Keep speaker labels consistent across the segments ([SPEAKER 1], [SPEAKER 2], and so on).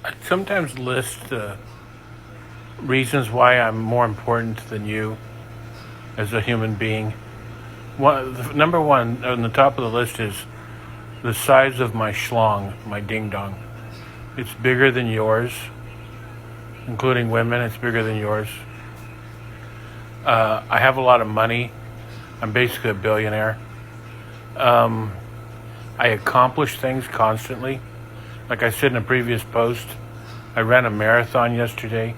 [SPEAKER 1] I sometimes list reasons why I'm more important than you as a human being. Number one on the top of the list is the size of my schlong, my ding dong. It's bigger than yours, including women. It's bigger than yours. I have a lot of money. I'm basically a billionaire. I accomplish things constantly. Like I said in a previous post, I ran a marathon yesterday.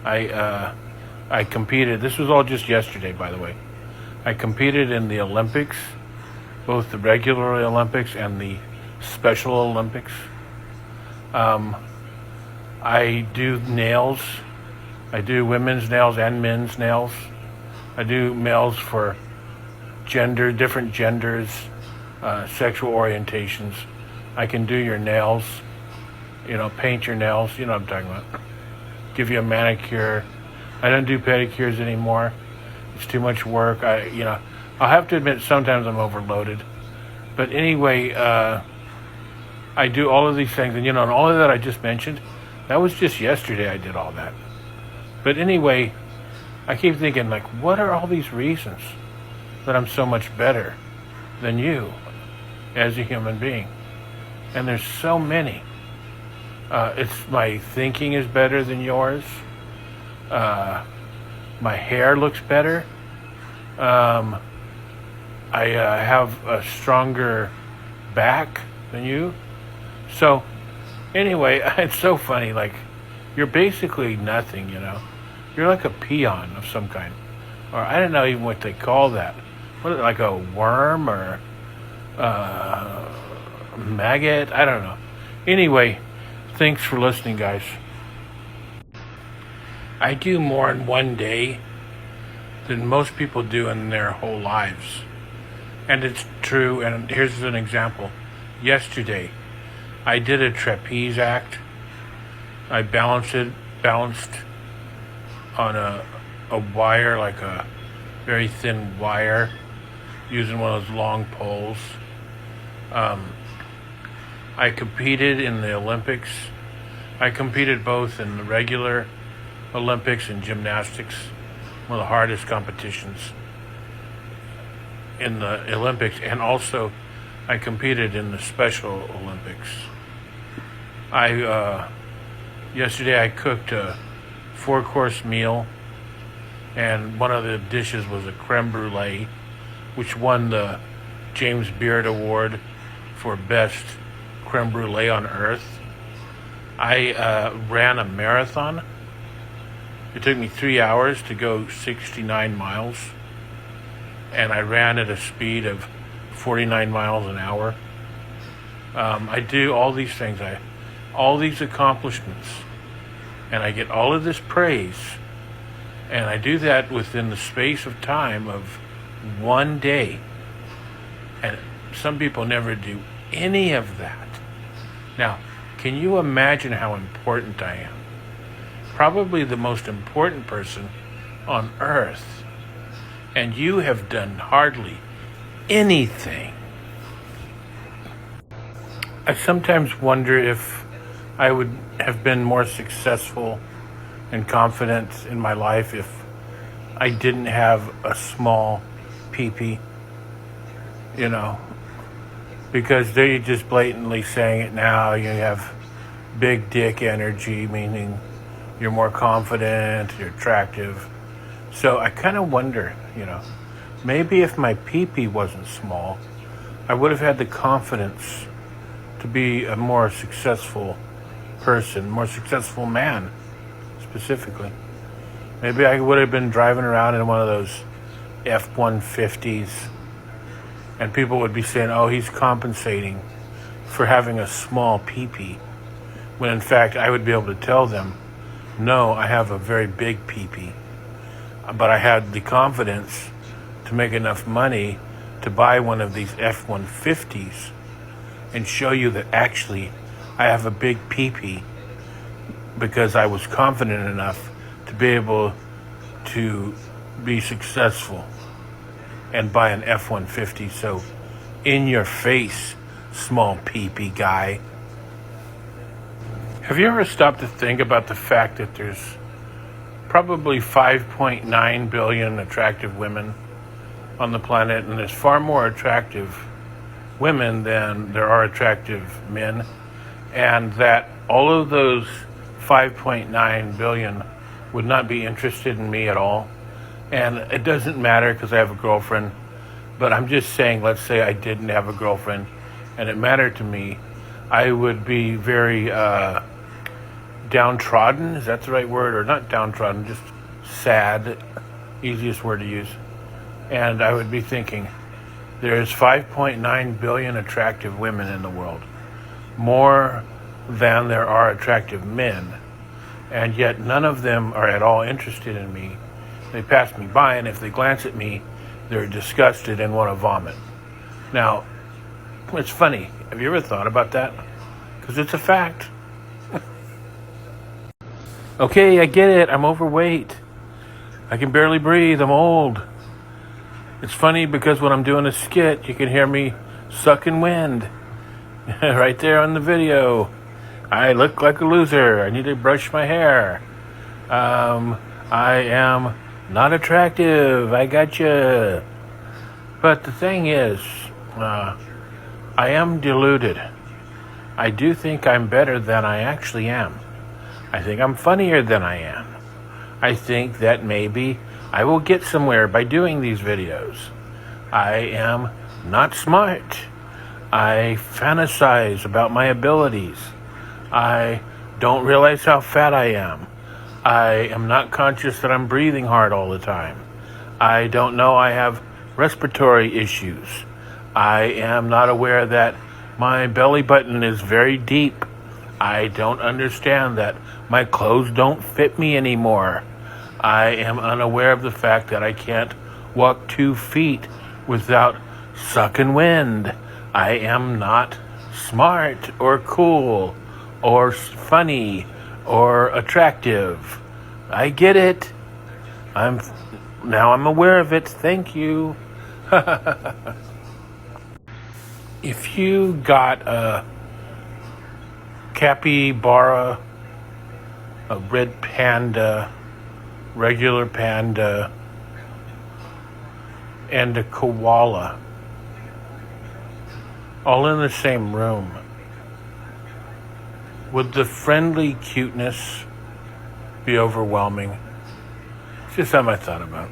[SPEAKER 1] I competed. This was all just yesterday, by the way. I competed in the Olympics, both the regular Olympics and the Special Olympics. I do nails. I do women's nails and men's nails. I do nails for different genders, sexual orientations. I can do your nails, paint your nails, you know what I'm talking about. Give you a manicure. I don't do pedicures anymore. It's too much work. I'll have to admit sometimes I'm overloaded. But anyway, I do all of these things, and all of that I just mentioned, that was just yesterday I did all that. But anyway, I keep thinking, what are all these reasons that I'm so much better than you as a human being? And there's so many. It's my thinking is better than yours. My hair looks better. I have a stronger back than you. So, anyway, it's so funny. You're basically nothing, You're like a peon of some kind. Or I don't know even what they call that. What, like a worm or maggot? I don't know. Anyway, thanks for listening, guys. I do more in one day than most people do in their whole lives. And it's true, and here's an example. Yesterday, I did a trapeze act. I balanced on a wire, like a very thin wire, using one of those long poles. I competed in the Olympics. I competed both in the regular Olympics and gymnastics, one of the hardest competitions in the Olympics, and also I competed in the Special Olympics. Yesterday I cooked a 4-course meal, and one of the dishes was a creme brulee, which won the James Beard Award for best creme brulee on earth. I ran a marathon. It took me 3 hours to go 69 miles, and I ran at a speed of 49 miles an hour. I do all these things, all these accomplishments, and I get all of this praise, and I do that within the space of time of one day. And some people never do any of that. Now, can you imagine how important I am? Probably the most important person on earth. And you have done hardly anything. I sometimes wonder if I would have been more successful and confident in my life if I didn't have a small pee-pee, because they're just blatantly saying it now. You have big dick energy, meaning you're more confident, you're attractive. So I kind of wonder, maybe if my pee-pee wasn't small, I would have had the confidence to be a more successful person, more successful man, specifically. Maybe I would have been driving around in one of those F-150s, and people would be saying, oh, he's compensating for having a small pee-pee, when in fact I would be able to tell them, no, I have a very big pee-pee, but I had the confidence to make enough money to buy one of these F-150s and show you that actually I have a big pee-pee, because I was confident enough to be able to be successful and buy an F-150. So, in your face, small pee-pee guy. Have you ever stopped to think about the fact that there's probably 5.9 billion attractive women on the planet, and there's far more attractive women than there are attractive men, and that all of those 5.9 billion would not be interested in me at all? And it doesn't matter because I have a girlfriend, but I'm just saying, let's say I didn't have a girlfriend and it mattered to me, I would be very downtrodden. Is that the right word? Or not downtrodden, just sad, easiest word to use. And I would be thinking, there's 5.9 billion attractive women in the world, more than there are attractive men, and yet none of them are at all interested in me. They pass me by, and if they glance at me, they're disgusted and want to vomit. Now, it's funny. Have you ever thought about that? Because it's a fact. Okay, I get it. I'm overweight. I can barely breathe. I'm old. It's funny because when I'm doing a skit, you can hear me sucking wind. Right there on the video. I look like a loser. I need to brush my hair. I am not attractive. I gotcha. But the thing is, I am deluded. I do think I'm better than I actually am. I think I'm funnier than I am. I think that maybe I will get somewhere by doing these videos. I am not smart. I fantasize about my abilities. I don't realize how fat I am. I am not conscious that I'm breathing hard all the time. I don't know I have respiratory issues. I am not aware that my belly button is very deep. I don't understand that my clothes don't fit me anymore. I am unaware of the fact that I can't walk 2 feet without sucking wind. I am not smart or cool or funny or attractive. I get it. I'm aware of it. Thank you. If you got a capybara, a red panda, regular panda, and a koala all in the same room, would the friendly cuteness be overwhelming? It's just something I thought about.